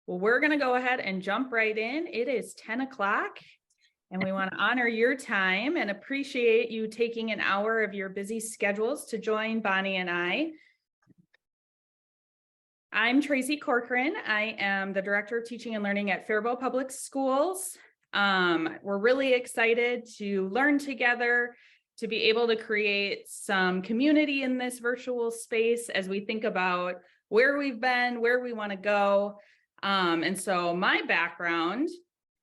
Well, we're going to go ahead and jump right in. It is 10 o'clock, and we want to honor your time and appreciate you taking an hour of your busy schedules to join Bonnie and I. I'm Tracy Corcoran. I am the Director of Teaching and Learning at Faribault Public Schools. We're really excited to learn together, to be able to create some community in this virtual space as we think about where we've been, where we want to go. And so my background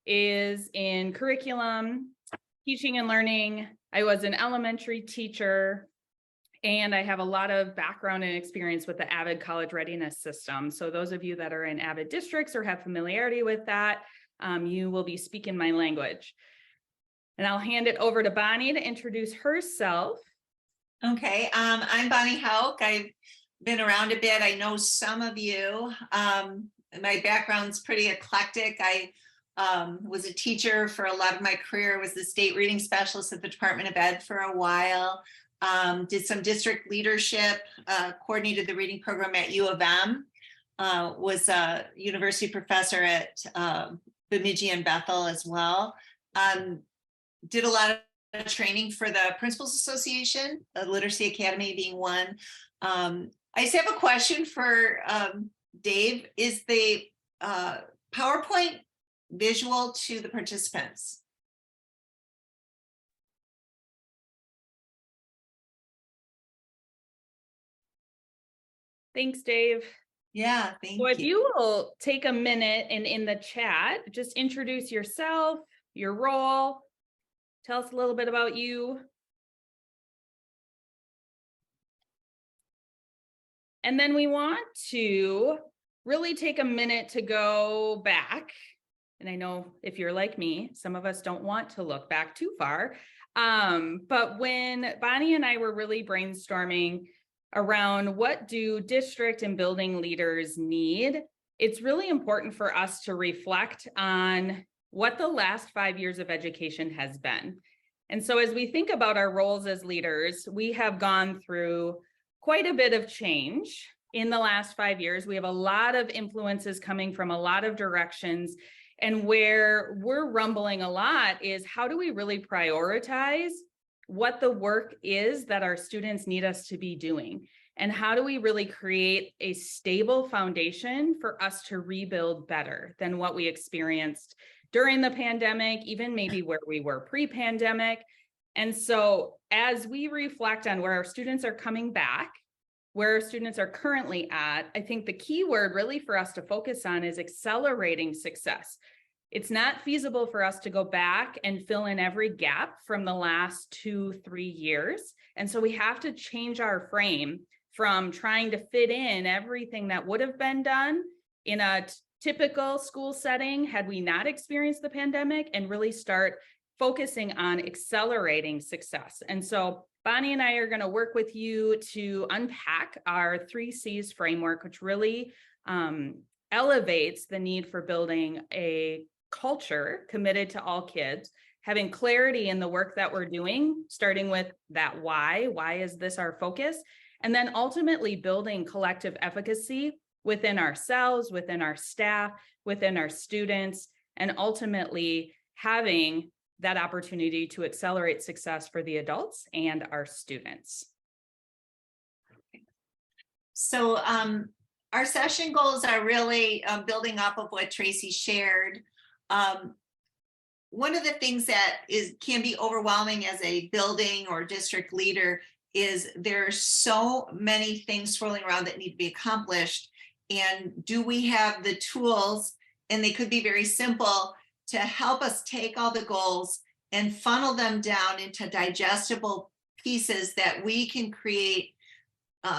is in curriculum, teaching and learning. I was an elementary teacher, and I have a lot of background and experience with the AVID college readiness system. So those of you that are in AVID districts or have familiarity with that, you will be speaking my language. And I'll hand it over to Bonnie to introduce herself. Okay, I'm Bonnie Hauk. I've been around a bit. I know some of you. My background's pretty eclectic. I was a teacher for a lot of my career, was the state reading specialist at the Department of Ed for a while, did some district leadership, coordinated the reading program at U of M, was a university professor at Bemidji and Bethel as well. Did a lot of training for the Principals Association, the Literacy Academy being one. I just have a question for Dave. Is the PowerPoint visual to the participants? Thanks, Dave. Yeah, thank you. So if you will take a minute and in the chat, just introduce yourself, your role, tell us a little bit about you. And then we want to really take a minute to go back. And I know if you're like me, some of us don't want to look back too far. But when Bonnie and I were really brainstorming around what do district and building leaders need, it's really important for us to reflect on what the last 5 years of education has been. And so as we think about our roles as leaders, we have gone through quite a bit of change in the last 5 years. We have a lot of influences coming from a lot of directions. And where we're rumbling a lot is how do we really prioritize what the work is that our students need us to be doing? And how do we really create a stable foundation for us to rebuild better than what we experienced during the pandemic, even maybe where we were pre-pandemic? And so as we reflect on where our students are coming back, where our students are currently at, I think the key word really for us to focus on is accelerating success. It's not feasible for us to go back and fill in every gap from the last 2-3 years. And so we have to change our frame from trying to fit in everything that would have been done in a typical school setting had we not experienced the pandemic, and really start focusing on accelerating success. And so Bonnie and I are going to work with you to unpack our 3 C's framework, which really elevates the need for building a culture committed to all kids, having clarity in the work that we're doing, starting with that why is this our focus? And then ultimately building collective efficacy within ourselves, within our staff, within our students, and ultimately having that opportunity to accelerate success for the adults and our students. So our session goals are really building up of what Tracy shared. One of the things that can be overwhelming as a building or district leader is there are so many things swirling around that need to be accomplished. And do we have the tools, and they could be very simple, to help us take all the goals and funnel them down into digestible pieces that we can create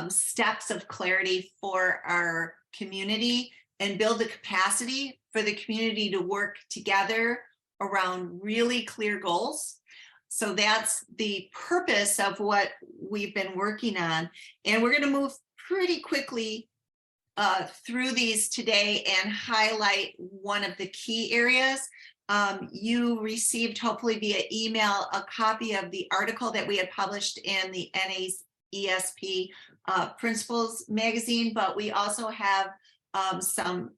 steps of clarity for our community and build the capacity for the community to work together around really clear goals. So that's the purpose of what we've been working on. And we're going to move pretty quickly through these today and highlight one of the key areas. You received, hopefully via email, a copy of the article that we had published in the NAESP Principals magazine, but we also have some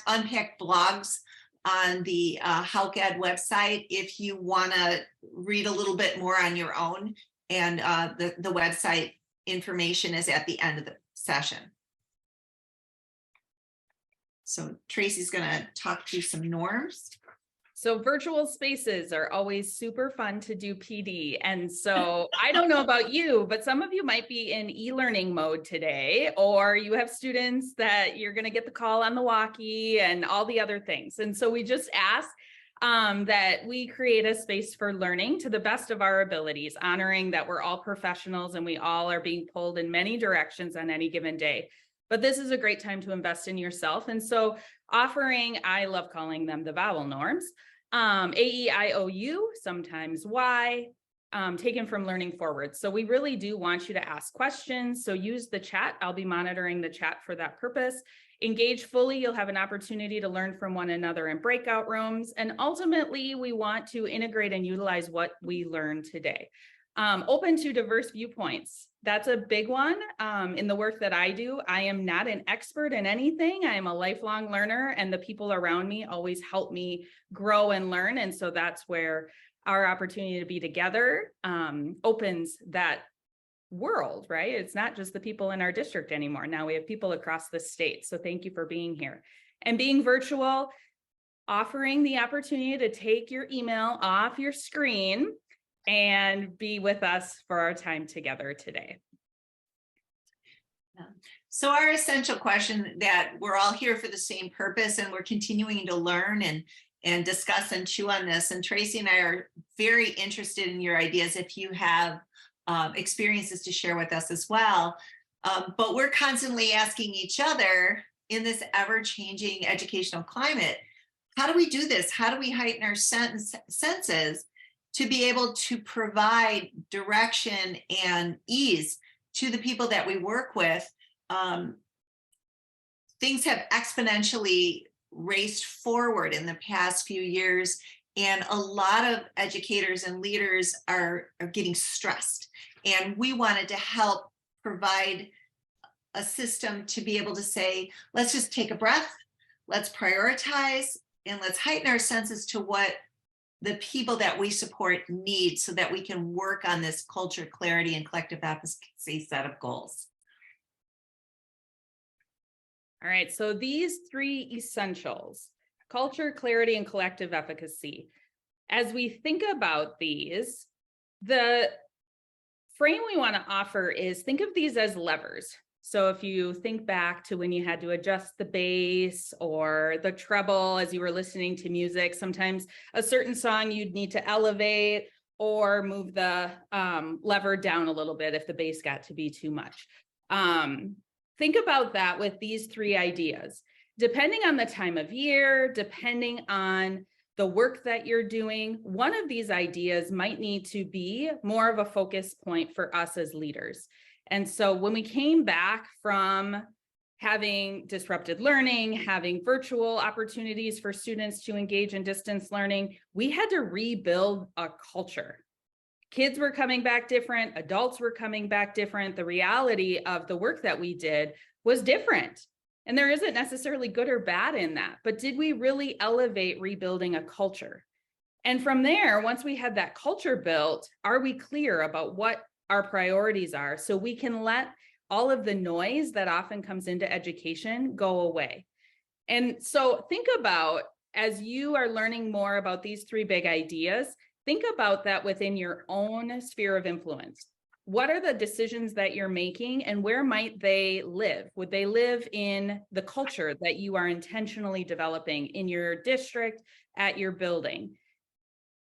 unpacked blogs on the HalkEd website if you want to read a little bit more on your own. And the website information is at the end of the session. So Tracy's going to talk through some norms. So virtual spaces are always super fun to do PD. And so I don't know about you, but some of you might be in e-learning mode today, or you have students that you're going to get the call on the walkie and all the other things. And so we just ask that we create a space for learning to the best of our abilities, honoring that we're all professionals and we all are being pulled in many directions on any given day. But this is a great time to invest in yourself. And so offering, I love calling them the vowel norms, A-E-I-O-U, sometimes Y, taken from Learning Forward. So we really do want you to ask questions. So use the chat. I'll be monitoring the chat for that purpose. Engage fully. You'll have an opportunity to learn from one another in breakout rooms. And ultimately, we want to integrate and utilize what we learned today. Open to diverse viewpoints. That's a big one in the work that I do. I am not an expert in anything. I am a lifelong learner, and the people around me always help me grow and learn. And so that's where our opportunity to be together opens that world, right? It's not just the people in our district anymore. Now we have people across the state. So thank you for being here. And being virtual, offering the opportunity to take your email off your screen and be with us for our time together today. So our essential question, that we're all here for the same purpose and we're continuing to learn and discuss and chew on this. And Tracy and I are very interested in your ideas if you have experiences to share with us as well. But we're constantly asking each other in this ever-changing educational climate, how do we do this? How do we heighten our senses to be able to provide direction and ease to the people that we work with? Things have exponentially raced forward in the past few years, and a lot of educators and leaders are getting stressed. And we wanted to help provide a system to be able to say, let's just take a breath, let's prioritize, and let's heighten our senses to what the people that we support need so that we can work on this culture, clarity, and collective efficacy set of goals. All right, so these three essentials, culture, clarity, and collective efficacy. As we think about these, the frame we want to offer is, think of these as levers. So if you think back to when you had to adjust the bass or the treble as you were listening to music, sometimes a certain song you'd need to elevate or move the lever down a little bit if the bass got to be too much. Think about that with these three ideas. Depending on the time of year, depending on the work that you're doing, one of these ideas might need to be more of a focus point for us as leaders. And so when we came back from having disrupted learning, having virtual opportunities for students to engage in distance learning, we had to rebuild a culture. Kids were coming back different, adults were coming back different. The reality of the work that we did was different. And there isn't necessarily good or bad in that, but did we really elevate rebuilding a culture? And from there, once we had that culture built, are we clear about what our priorities are so we can let all of the noise that often comes into education go away? And so think about, as you are learning more about these three big ideas, think about that within your own sphere of influence. What are the decisions that you're making and where might they live? Would they live in the culture that you are intentionally developing in your district, at your building?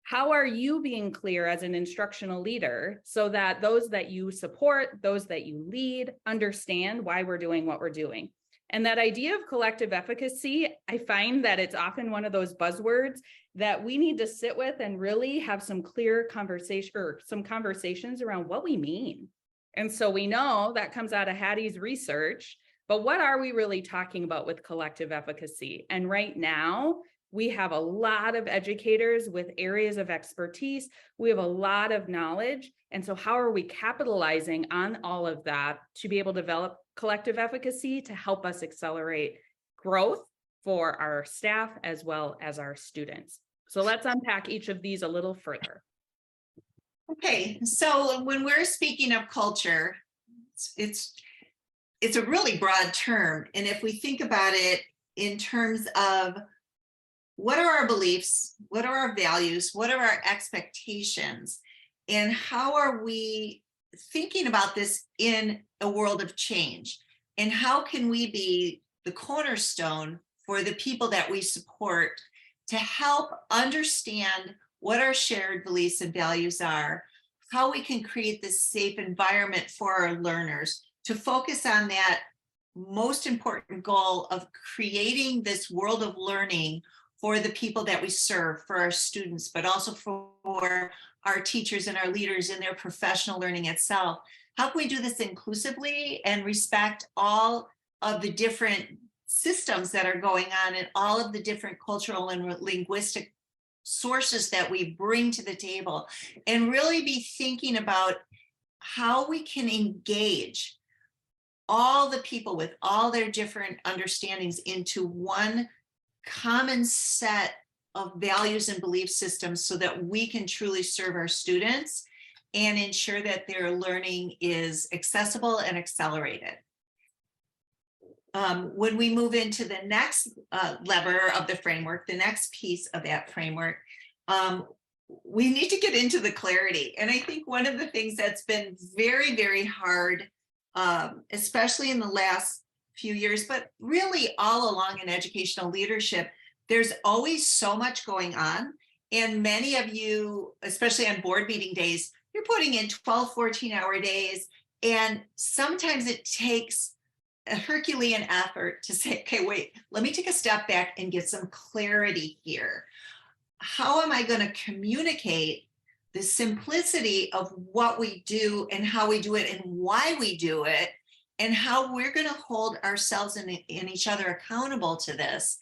How are you being clear as an instructional leader so that those that you support, those that you lead, understand why we're doing what we're doing? And that idea of collective efficacy, I find that it's often one of those buzzwords that we need to sit with and really have some clear conversation or some conversations around what we mean. And so we know that comes out of Hattie's research, but what are we really talking about with collective efficacy? And right now, we have a lot of educators with areas of expertise. We have a lot of knowledge. And so how are we capitalizing on all of that to be able to develop collective efficacy to help us accelerate growth for our staff as well as our students. So let's unpack each of these a little further. Okay, so when we're speaking of culture, it's a really broad term. And if we think about it in terms of what are our beliefs, what are our values, what are our expectations, and how are we thinking about this in a world of change? And how can we be the cornerstone for the people that we support to help understand what our shared beliefs and values are, how we can create this safe environment for our learners to focus on that most important goal of creating this world of learning for the people that we serve, for our students, but also for our teachers and our leaders in their professional learning itself. How can we do this inclusively and respect all of the different systems that are going on and all of the different cultural and linguistic sources that we bring to the table, and really be thinking about how we can engage all the people with all their different understandings into one common set of values and belief systems so that we can truly serve our students and ensure that their learning is accessible and accelerated. When we move into the next lever of the framework, the next piece of that framework, we need to get into the clarity. And I think one of the things that's been very, very hard, especially in the last few years, but really all along in educational leadership, there's always so much going on. And many of you, especially on board meeting days, you're putting in 12, 14-hour days. And sometimes it takes a Herculean effort to say, okay, wait, let me take a step back and get some clarity here. How am I going to communicate the simplicity of what we do and how we do it and why we do it, and how we're going to hold ourselves and each other accountable to this?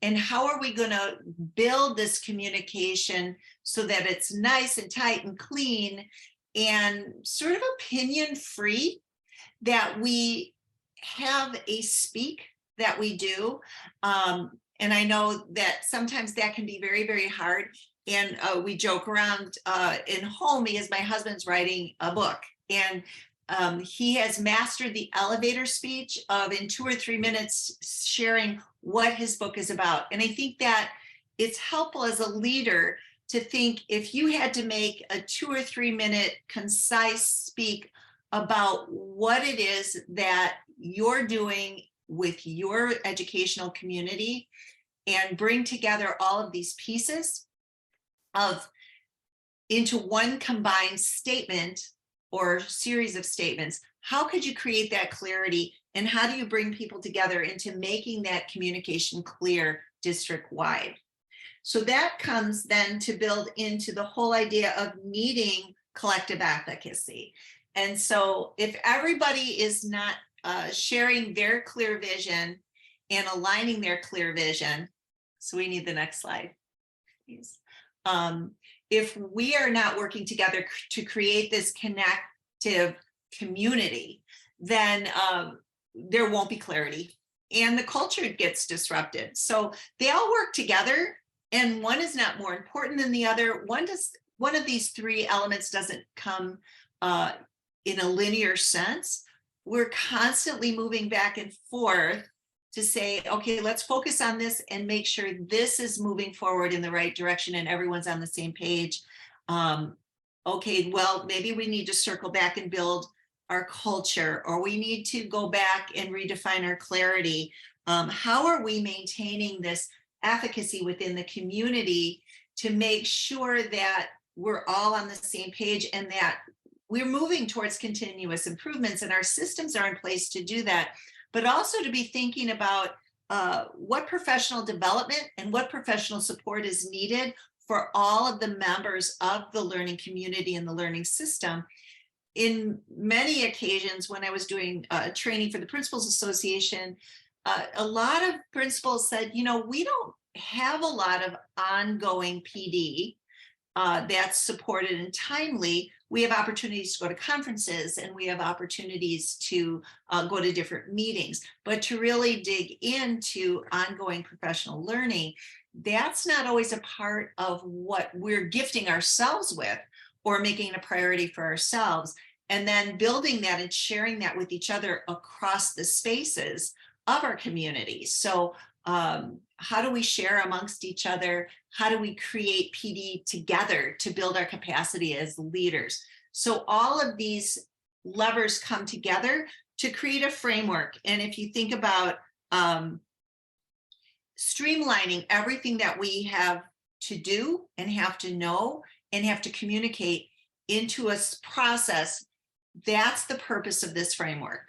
And how are we going to build this communication so that it's nice and tight and clean and sort of opinion free, that we have a speak that we do. And I know that sometimes that can be very, very hard. And we joke around in home because my husband's writing a book, and he has mastered the elevator speech of in 2 or 3 minutes sharing what his book is about. And I think that it's helpful as a leader to think, if you had to make a 2 or 3 minute concise speak about what it is that you're doing with your educational community, and bring together all of these pieces into one combined statement or series of statements, how could you create that clarity? And how do you bring people together into making that communication clear district-wide? So that comes then to build into the whole idea of needing collective advocacy. And so if everybody is not sharing their clear vision and aligning their clear vision, so we need the next slide, please. If we are not working together to create this connective community, then there won't be clarity and the culture gets disrupted. So they all work together, and one is not more important than the other. One of these 3 elements doesn't come in a linear sense. We're constantly moving back and forth to say, okay, let's focus on this and make sure this is moving forward in the right direction and everyone's on the same page. Okay, well, maybe we need to circle back and build our culture, or we need to go back and redefine our clarity. How are we maintaining this efficacy within the community to make sure that we're all on the same page and that we're moving towards continuous improvements and our systems are in place to do that, but also to be thinking about what professional development and what professional support is needed for all of the members of the learning community and the learning system. In many occasions, when I was doing training for the Principals Association, a lot of principals said, you know, we don't have a lot of ongoing PD that's supported and timely, we have opportunities to go to conferences and we have opportunities to go to different meetings. But to really dig into ongoing professional learning, that's not always a part of what we're gifting ourselves with or making a priority for ourselves. And then building that and sharing that with each other across the spaces of our community. So how do we share amongst each other? How do we create PD together to build our capacity as leaders? So all of these levers come together to create a framework. And if you think about streamlining everything that we have to do and have to know and have to communicate into a process, that's the purpose of this framework.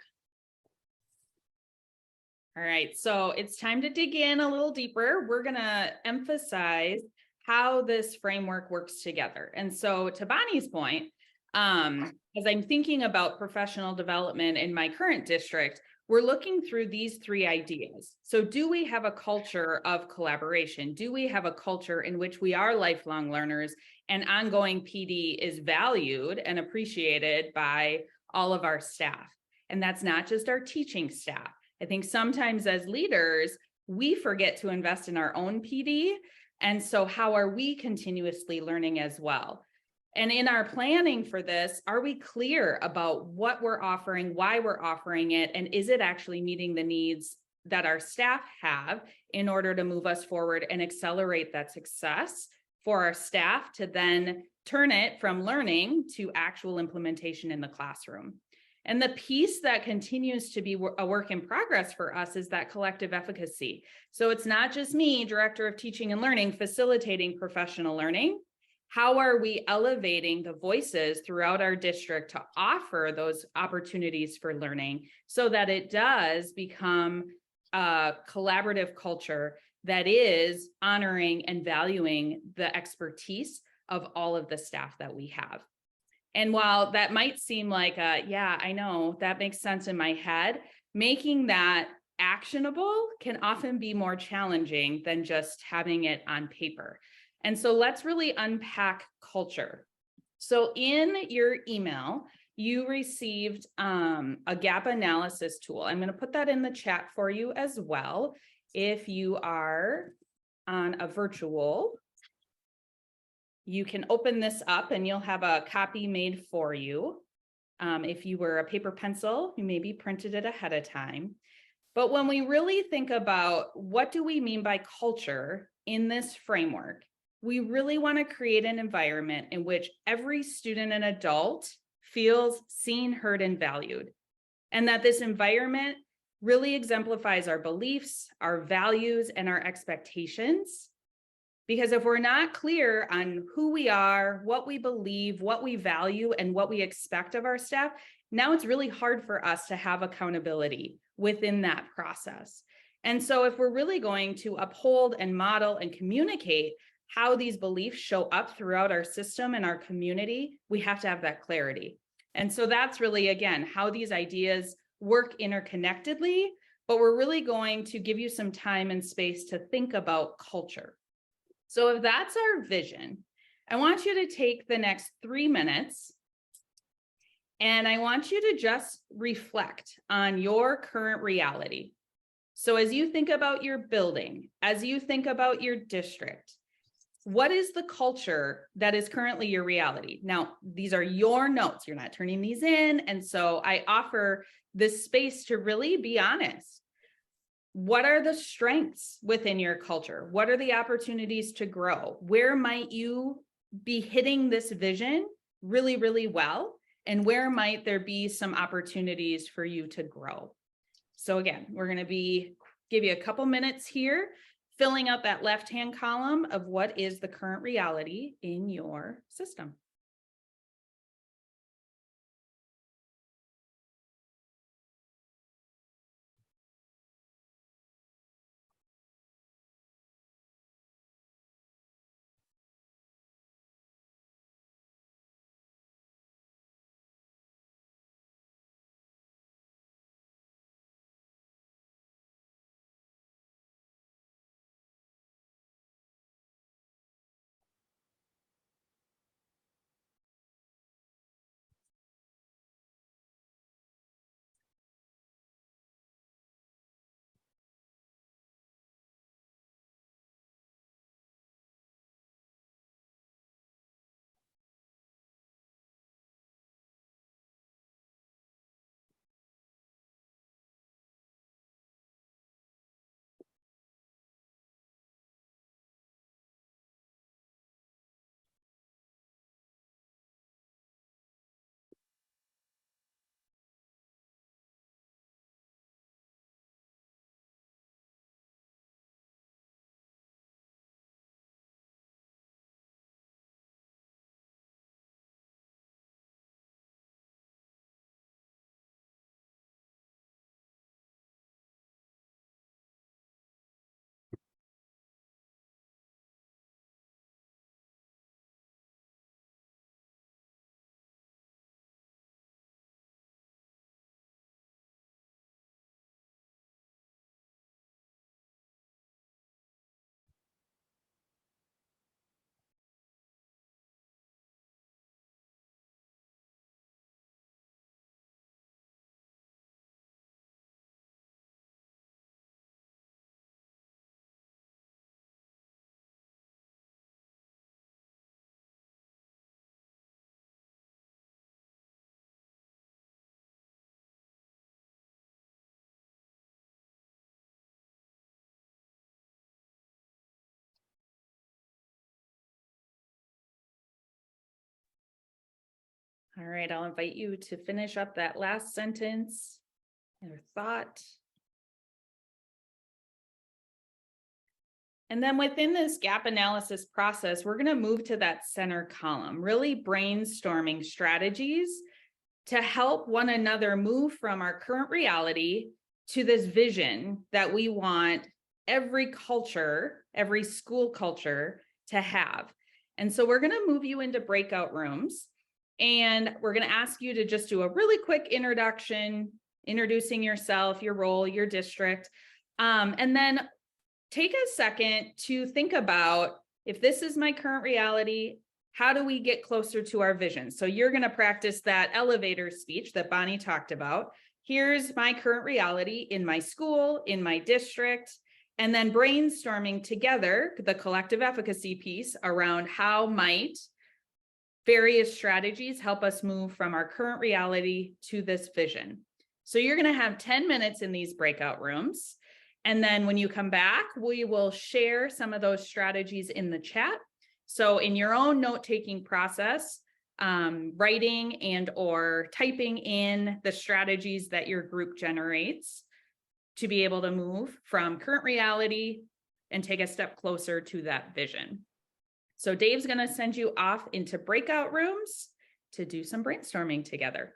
All right, so it's time to dig in a little deeper. We're going to emphasize how this framework works together. And so to Bonnie's point, as I'm thinking about professional development in my current district, we're looking through these three ideas. So do we have a culture of collaboration? Do we have a culture in which we are lifelong learners and ongoing PD is valued and appreciated by all of our staff? And that's not just our teaching staff. I think sometimes as leaders, we forget to invest in our own PD. And so how are we continuously learning as well? And in our planning for this, are we clear about what we're offering, why we're offering it, and is it actually meeting the needs that our staff have in order to move us forward and accelerate that success for our staff to then turn it from learning to actual implementation in the classroom? And the piece that continues to be a work in progress for us is that collective efficacy. So it's not just me, Director of Teaching and Learning, facilitating professional learning. How are we elevating the voices throughout our district to offer those opportunities for learning so that it does become a collaborative culture that is honoring and valuing the expertise of all of the staff that we have? And while that might seem like, yeah, I know that makes sense in my head, making that actionable can often be more challenging than just having it on paper. And so let's really unpack culture. So in your email, you received a gap analysis tool. I'm going to put that in the chat for you as well. If you are on a virtual, you can open this up and you'll have a copy made for you. If you were a paper pencil, you maybe printed it ahead of time. But when we really think about what do we mean by culture in this framework, we really want to create an environment in which every student and adult feels seen, heard, and valued. And that this environment really exemplifies our beliefs, our values, and our expectations. Because if we're not clear on who we are, what we believe, what we value, and what we expect of our staff, now it's really hard for us to have accountability within that process. And so if we're really going to uphold and model and communicate how these beliefs show up throughout our system and our community, we have to have that clarity. And so that's really, again, how these ideas work interconnectedly, but we're really going to give you some time and space to think about culture. So if that's our vision, I want you to take the next 3 minutes and I want you to just reflect on your current reality. So as you think about your building, as you think about your district, what is the culture that is currently your reality? Now, these are your notes. You're not turning these in. And so I offer this space to really be honest. What are the strengths within your culture? What are the opportunities to grow? Where might you be hitting this vision really, really well? And where might there be some opportunities for you to grow? So again, we're going to give you a couple minutes here, filling out that left-hand column of what is the current reality in your system. All right, I'll invite you to finish up that last sentence or thought. And then within this gap analysis process, we're going to move to that center column, really brainstorming strategies to help one another move from our current reality to this vision that we want every culture, every school culture to have. And so we're going to move you into breakout rooms, and we're going to ask you to just do a really quick introduction, introducing yourself, your role, your district, and then take a second to think about, if this is my current reality, how do we get closer to our vision? So you're going to practice that elevator speech that Bonnie talked about. Here's my current reality in my school, in my district, and then brainstorming together the collective efficacy piece around how might various strategies help us move from our current reality to this vision. So you're going to have 10 minutes in these breakout rooms. And then when you come back, we will share some of those strategies in the chat. So in your own note-taking process, writing and or typing in the strategies that your group generates to be able to move from current reality and take a step closer to that vision. So Dave's going to send you off into breakout rooms to do some brainstorming together.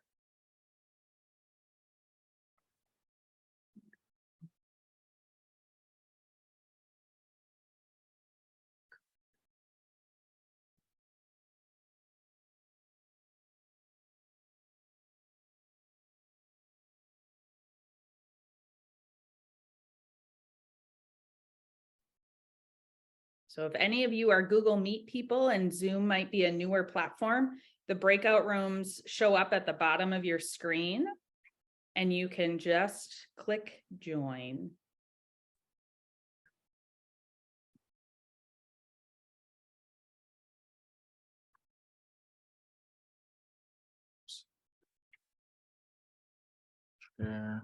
So if any of you are Google Meet people and Zoom might be a newer platform, the breakout rooms show up at the bottom of your screen and you can just click join. Yeah.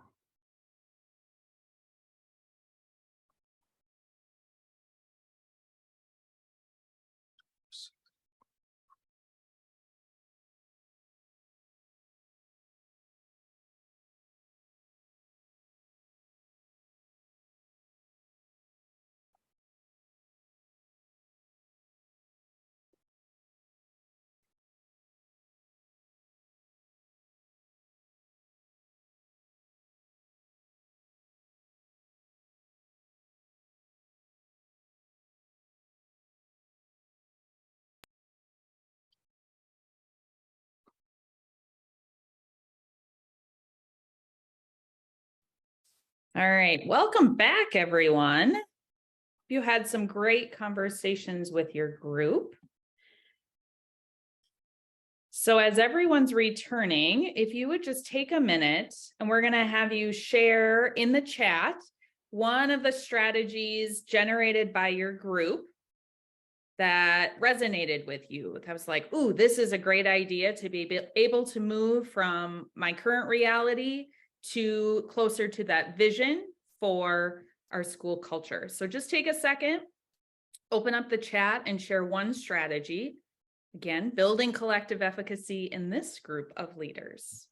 All right, welcome back, everyone. You had some great conversations with your group. So as everyone's returning, if you would just take a minute, and we're going to have you share in the chat one of the strategies generated by your group that resonated with you. That was like, ooh, this is a great idea to be able to move from my current reality to closer to that vision for our school culture. So just take a second, open up the chat and share one strategy. Again, building collective efficacy in this group of leaders.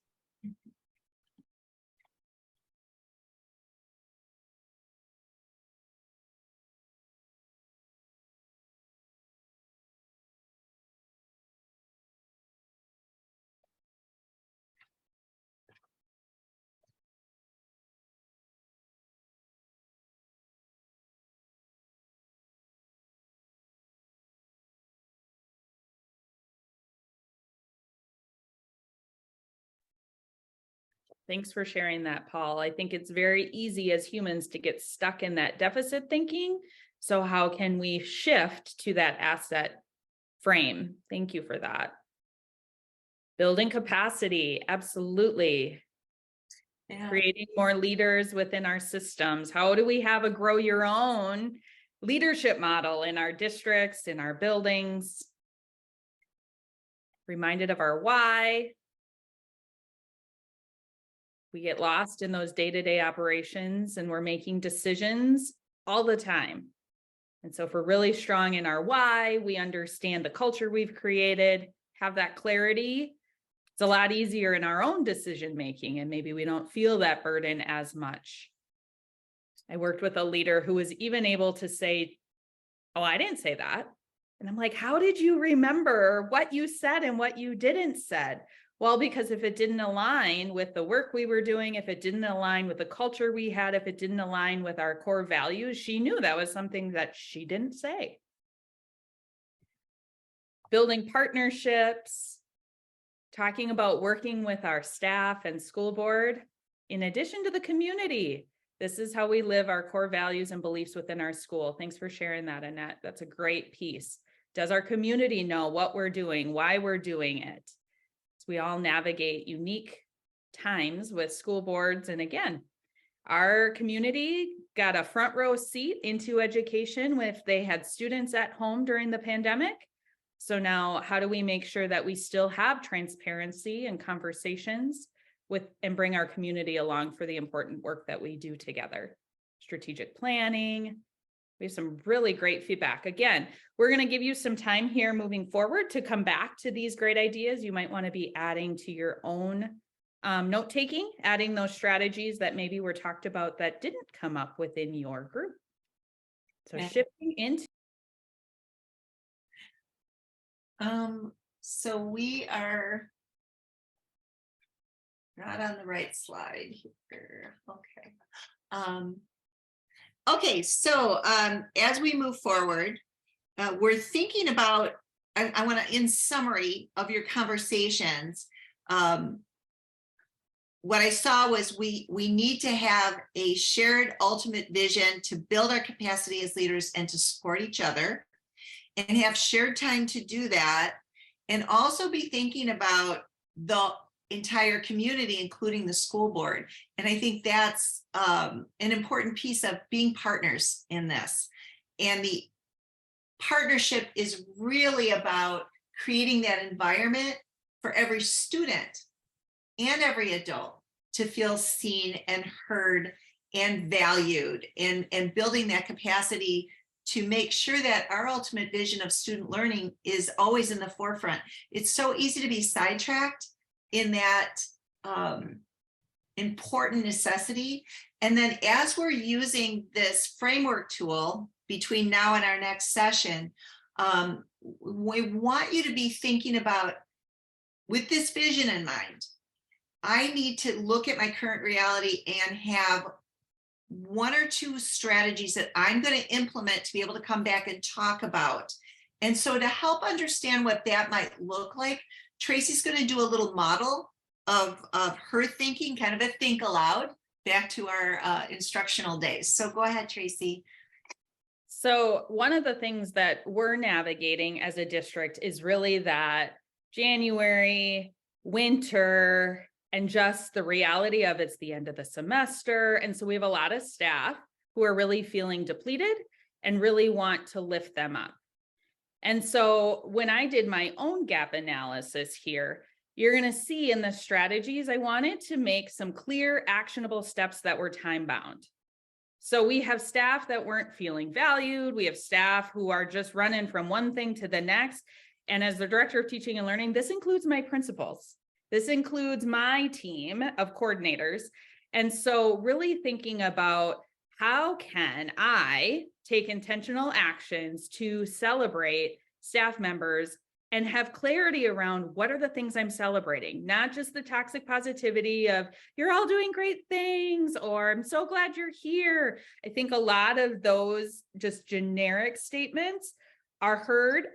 Thanks for sharing that, Paul. I think it's very easy as humans to get stuck in that deficit thinking. So how can we shift to that asset frame? Thank you for that. Building capacity, absolutely. Yeah. Creating more leaders within our systems. How do we have a grow your own leadership model in our districts, in our buildings? Reminded of our why. We get lost in those day-to-day operations and we're making decisions all the time. And so if we're really strong in our why, we understand the culture we've created, have that clarity, It's a lot easier in our own decision making, and maybe we don't feel that burden as much. I worked with a leader who was even able to say, "Oh, I didn't say that." And I'm like, "How did you remember what you said and what you didn't said?" Well, because if it didn't align with the work we were doing, if it didn't align with the culture we had, if it didn't align with our core values, she knew that was something that she didn't say. Building partnerships, talking about working with our staff and school board, in addition to the community. This is how we live our core values and beliefs within our school. Thanks for sharing that, Annette. That's a great piece. Does our community know what we're doing, why we're doing it? So we all navigate unique times with school boards. And again, our community got a front row seat into education if they had students at home during the pandemic. So now how do we make sure that we still have transparency and conversations with and bring our community along for the important work that we do together? Strategic planning. We have some really great feedback. Again, we're going to give you some time here moving forward to come back to these great ideas you might want to be adding to your own note taking, adding those strategies that maybe were talked about that didn't come up within your group. So shifting into so we are not on the right slide here. Okay. Okay, so as we move forward, we're thinking about, I want to, in summary of your conversations, what I saw was we need to have a shared ultimate vision to build our capacity as leaders and to support each other, and have shared time to do that, and also be thinking about the entire community, including the school board. And I think that's an important piece of being partners in this. And the partnership is really about creating that environment for every student and every adult to feel seen and heard and valued, and building that capacity to make sure that our ultimate vision of student learning is always in the forefront. It's so easy to be sidetracked in that important necessity. And then as we're using this framework tool between now and our next session, we want you to be thinking about, with this vision in mind, I need to look at my current reality and have one or two strategies that I'm going to implement to be able to come back and talk about. And so to help understand what that might look like, Tracy's going to do a little model of her thinking, kind of a think aloud, back to our instructional days. So go ahead, Tracy. So one of the things that we're navigating as a district is really that January, winter, and just the reality of it's the end of the semester. And so we have a lot of staff who are really feeling depleted and really want to lift them up. And so when I did my own gap analysis here, you're going to see in the strategies, I wanted to make some clear, actionable steps that were time bound. So we have staff that weren't feeling valued. We have staff who are just running from one thing to the next. And as the director of teaching and learning, this includes my principals. This includes my team of coordinators. And so really thinking about, how can I take intentional actions to celebrate staff members and have clarity around what are the things I'm celebrating, not just the toxic positivity of you're all doing great things, or I'm so glad you're here. I think a lot of those just generic statements are heard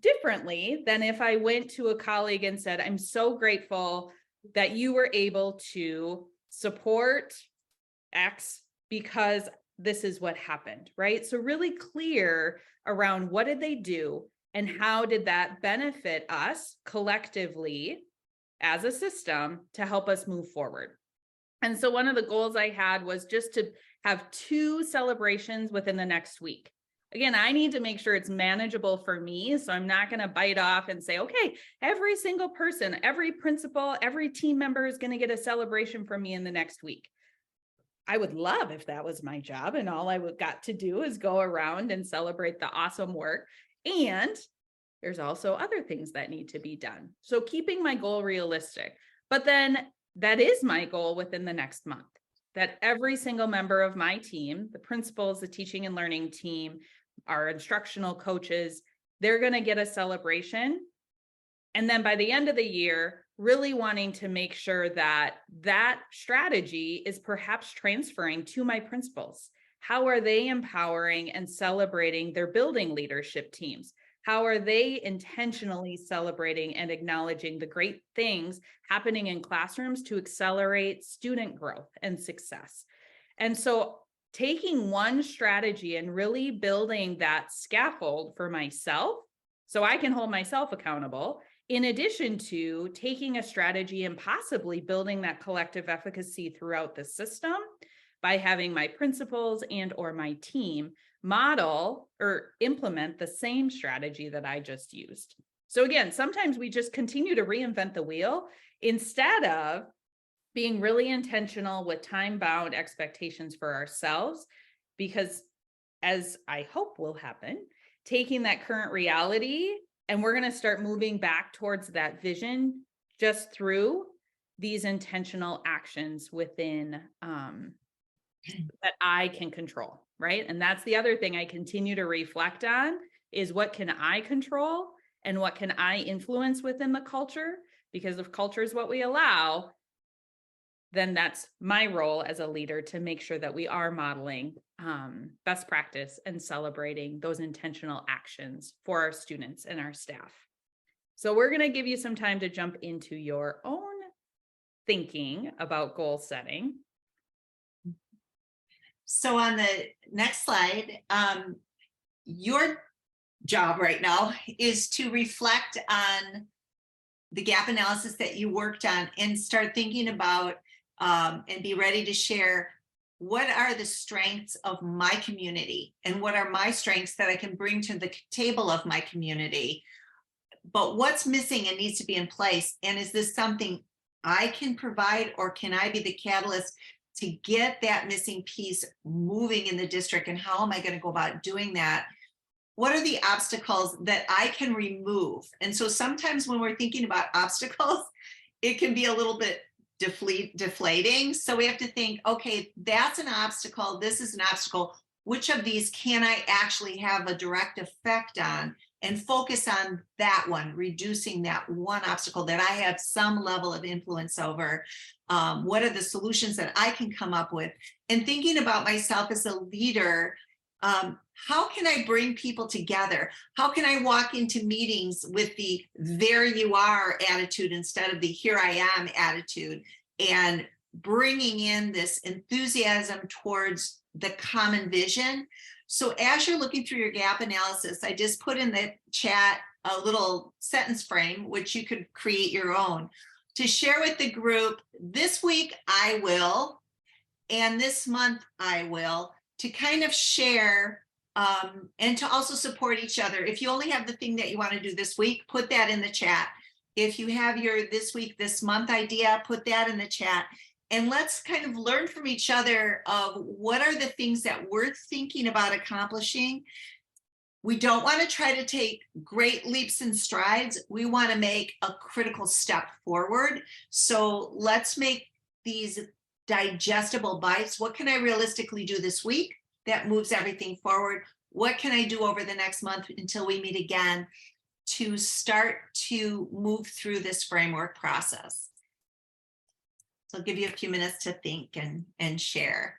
differently than if I went to a colleague and said, I'm so grateful that you were able to support X because this is what happened, right? So really clear around what did they do and how did that benefit us collectively as a system to help us move forward. And so one of the goals I had was just to have 2 celebrations within the next week. Again, I need to make sure it's manageable for me. So I'm not going to bite off and say, okay, every single person, every principal, every team member is going to get a celebration from me in the next week. I would love if that was my job and all I got to do is go around and celebrate the awesome work. And there's also other things that need to be done. So keeping my goal realistic, but then that is my goal within the next month, that every single member of my team, the principals, the teaching and learning team, our instructional coaches, they're going to get a celebration. And then by the end of the year, really wanting to make sure that that strategy is perhaps transferring to my principals. How are they empowering and celebrating their building leadership teams? How are they intentionally celebrating and acknowledging the great things happening in classrooms to accelerate student growth and success? And so taking one strategy and really building that scaffold for myself so I can hold myself accountable, in addition to taking a strategy and possibly building that collective efficacy throughout the system by having my principals and or my team model or implement the same strategy that I just used. So again, sometimes we just continue to reinvent the wheel instead of being really intentional with time-bound expectations for ourselves, because as I hope will happen, taking that current reality and we're going to start moving back towards that vision just through these intentional actions within that I can control, right? And that's the other thing I continue to reflect on is what can I control and what can I influence within the culture? Because if culture is what we allow, then that's my role as a leader to make sure that we are modeling best practice and celebrating those intentional actions for our students and our staff. So we're going to give you some time to jump into your own thinking about goal setting. So on the next slide, your job right now is to reflect on the gap analysis that you worked on and start thinking about and be ready to share what are the strengths of my community and what are my strengths that I can bring to the table of my community, but what's missing and needs to be in place. And is this something I can provide, or can I be the catalyst to get that missing piece moving in the district? And how am I going to go about doing that? What are the obstacles that I can remove? And so sometimes when we're thinking about obstacles, it can be a little bit deflating. So we have to think, okay, that's an obstacle. This is an obstacle. Which of these can I actually have a direct effect on, and focus on that one, reducing that one obstacle that I have some level of influence over. What are the solutions that I can come up with? And thinking about myself as a leader, how can I bring people together? How can I walk into meetings with the there you are attitude instead of the here I am attitude, and bringing in this enthusiasm towards the common vision? So as you're looking through your gap analysis, I just put in the chat a little sentence frame, which you could create your own, to share with the group. This week I will, and this month I will, to kind of share and to also support each other. If you only have the thing that you want to do this week, put that in the chat. If you have your this week, this month idea, put that in the chat. And let's kind of learn from each other of what are the things that we're thinking about accomplishing. We don't want to try to take great leaps and strides. We want to make a critical step forward. So let's make these digestible bites. What can I realistically do this week that moves everything forward? What can I do over the next month until we meet again to start to move through this framework process? So I'll give you a few minutes to think and share.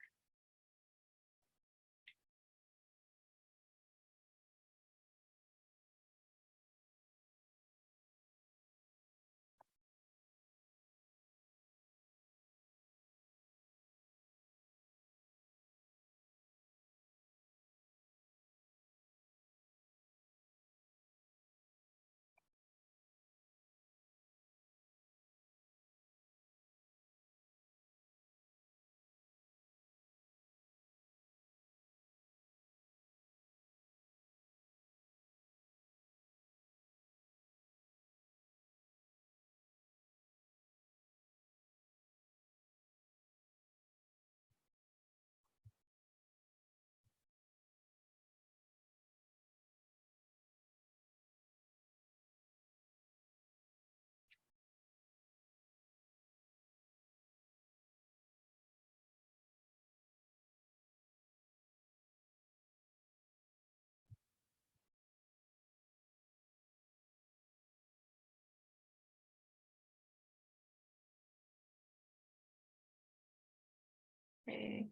Okay.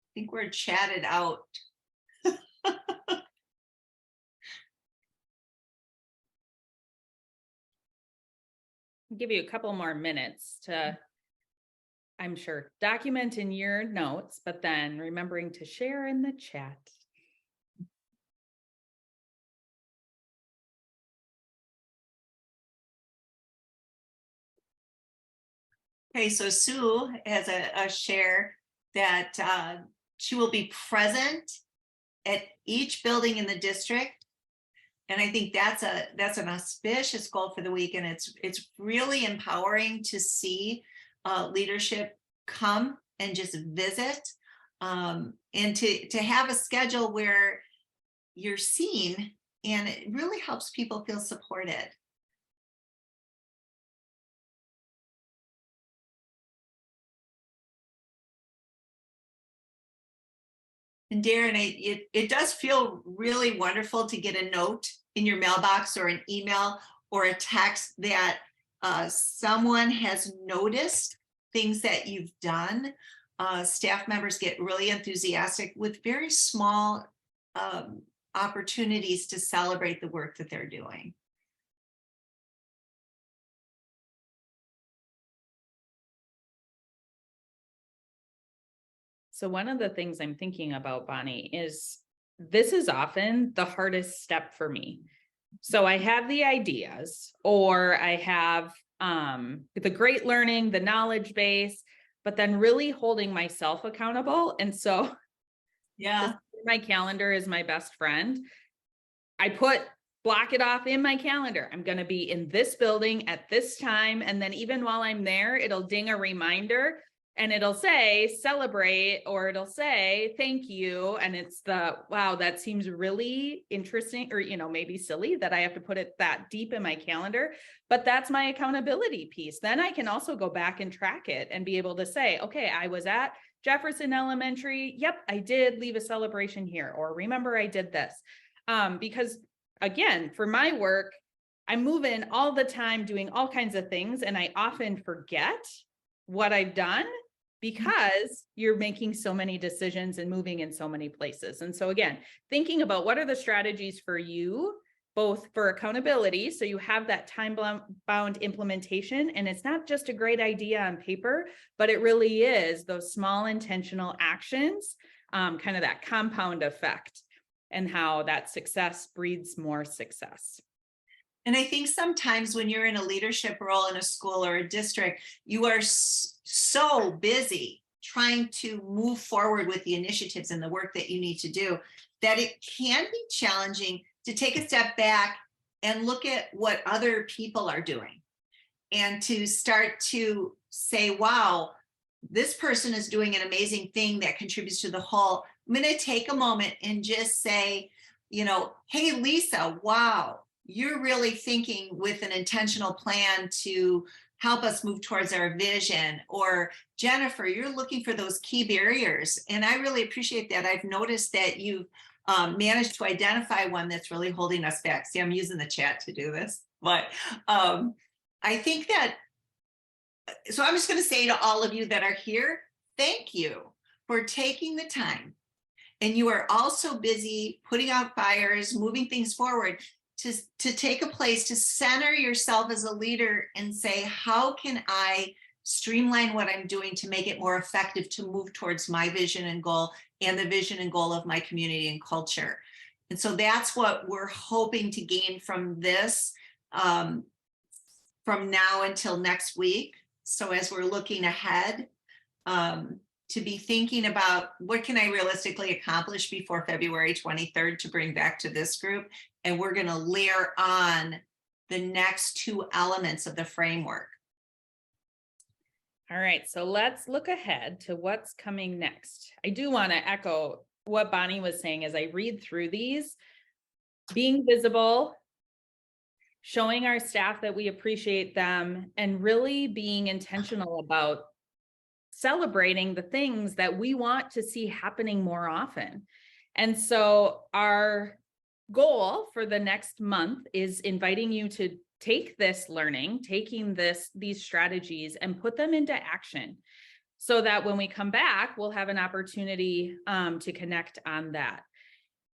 I think we're chatted out. Give you a couple more minutes to, I'm sure, document in your notes, but then remembering to share in the chat. Okay, so Sue has a share that she will be present at each building in the district. And I think that's an auspicious goal for the week. And it's really empowering to see leadership come and just visit, and to have a schedule where you're seen, and it really helps people feel supported. And Darren, it does feel really wonderful to get a note in your mailbox or an email or a text that someone has noticed things that you've done. Staff members get really enthusiastic with very small opportunities to celebrate the work that they're doing. So one of the things I'm thinking about, Bonnie, is this is often the hardest step for me. So I have the ideas, or I have the great learning, the knowledge base, but then really holding myself accountable. And so yeah, my calendar is my best friend. I block it off in my calendar. I'm going to be in this building at this time. And then even while I'm there, it'll ding a reminder and it'll say celebrate, or it'll say thank you. And it's wow, that seems really interesting, or, maybe silly that I have to put it that deep in my calendar, but that's my accountability piece. Then I can also go back and track it and be able to say, okay, I was at Jefferson Elementary. Yep, I did leave a celebration here, or remember I did this. Because again, for my work, I'm moving all the time, doing all kinds of things. And I often forget what I've done because you're making so many decisions and moving in so many places. And so again, thinking about what are the strategies for you, both for accountability, so you have that time-bound implementation, and it's not just a great idea on paper, but it really is those small intentional actions, kind of that compound effect, and how that success breeds more success. And I think sometimes when you're in a leadership role in a school or a district, you are so busy trying to move forward with the initiatives and the work that you need to do that it can be challenging to take a step back and look at what other people are doing and to start to say, wow, this person is doing an amazing thing that contributes to the whole. I'm going to take a moment and just say, hey, Lisa, wow, you're really thinking with an intentional plan to help us move towards our vision. Or Jennifer, you're looking for those key barriers. And I really appreciate that. I've noticed that you've managed to identify one that's really holding us back. See, I'm using the chat to do this, but I think that, so I'm just going to say to all of you that are here, thank you for taking the time. And you are also busy putting out fires, moving things forward, to take a place to center yourself as a leader and say, how can I streamline what I'm doing to make it more effective to move towards my vision and goal and the vision and goal of my community and culture. And so that's what we're hoping to gain from this, from now until next week. So as we're looking ahead, to be thinking about what can I realistically accomplish before February 23rd to bring back to this group. And we're going to layer on the next two elements of the framework. All right, so let's look ahead to what's coming next. I do want to echo what Bonnie was saying as I read through these. Being visible, showing our staff that we appreciate them, and really being intentional about celebrating the things that we want to see happening more often. And so our goal for the next month is inviting you to take this learning, taking these strategies and put them into action so that when we come back, we'll have an opportunity to connect on that.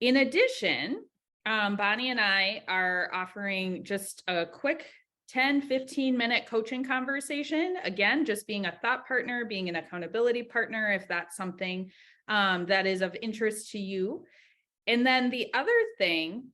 In addition, Bonnie and I are offering just a quick 10-15-minute coaching conversation. Again, just being a thought partner, being an accountability partner, if that's something that is of interest to you. And then the other thing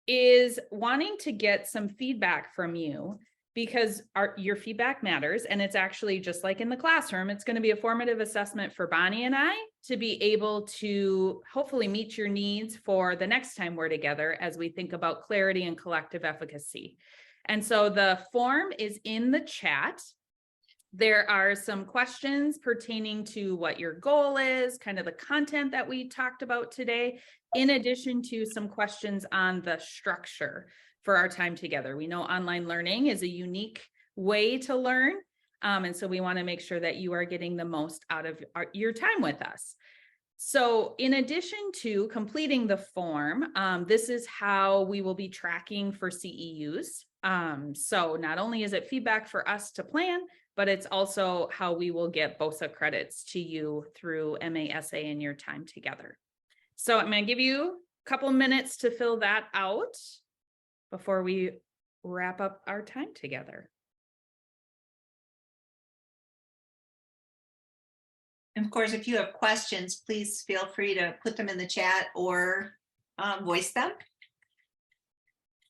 is wanting to get some feedback from you, because your feedback matters. And it's actually just like in the classroom, it's going to be a formative assessment for Bonnie and I to be able to hopefully meet your needs for the next time we're together as we think about clarity and collective efficacy. And so the form is in the chat. There are some questions pertaining to what your goal is, kind of the content that we talked about today, in addition to some questions on the structure for our time together. We know online learning is a unique way to learn. And so we want to make sure that you are getting the most out of your time with us. So in addition to completing the form, this is how we will be tracking for CEUs. So not only is it feedback for us to plan, but it's also how we will get BOSA credits to you through MASA in your time together. So I'm going to give you a couple minutes to fill that out before we wrap up our time together. And of course, if you have questions, please feel free to put them in the chat or voice them.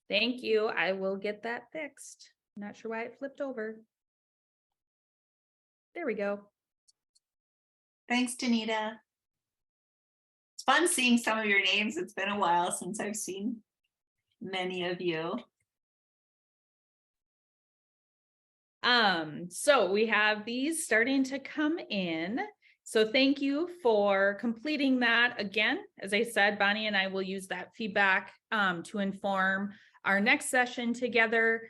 Thank you. I will get that fixed. Not sure why it flipped over. There we go. Thanks, Danita. It's fun seeing some of your names. It's been a while since I've seen many of you. So we have these starting to come in. So thank you for completing that. Again, as I said, Bonnie and I will use that feedback to inform our next session together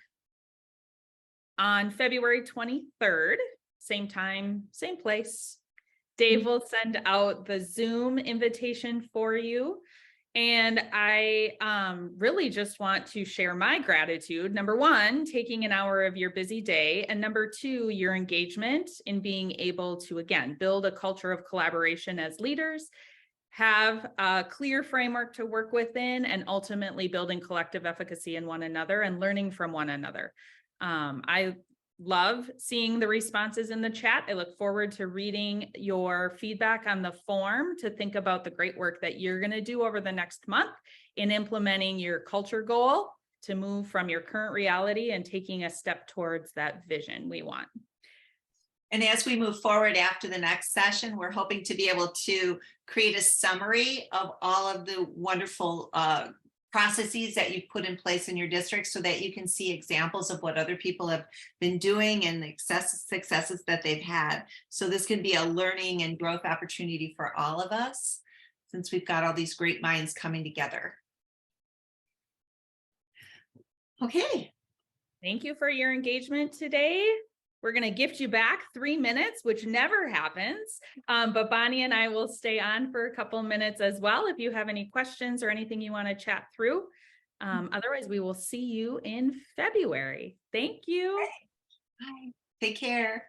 on February 23rd. Same time, same place. Dave will send out the Zoom invitation for you. And I really just want to share my gratitude. Number one, taking an hour of your busy day. And number two, your engagement in being able to, again, build a culture of collaboration as leaders, have a clear framework to work within, and ultimately building collective efficacy in one another and learning from one another. I love seeing the responses in the chat. I look forward to reading your feedback on the form to think about the great work that you're going to do over the next month in implementing your culture goal to move from your current reality and taking a step towards that vision we want. And as we move forward after the next session, we're hoping to be able to create a summary of all of the wonderful processes that you've put in place in your district so that you can see examples of what other people have been doing and the successes that they've had. So this can be a learning and growth opportunity for all of us, since we've got all these great minds coming together. Okay. Thank you for your engagement today. We're going to gift you back 3 minutes, which never happens. But Bonnie and I will stay on for a couple minutes as well if you have any questions or anything you want to chat through. Otherwise, we will see you in February. Thank you. Bye. Take care.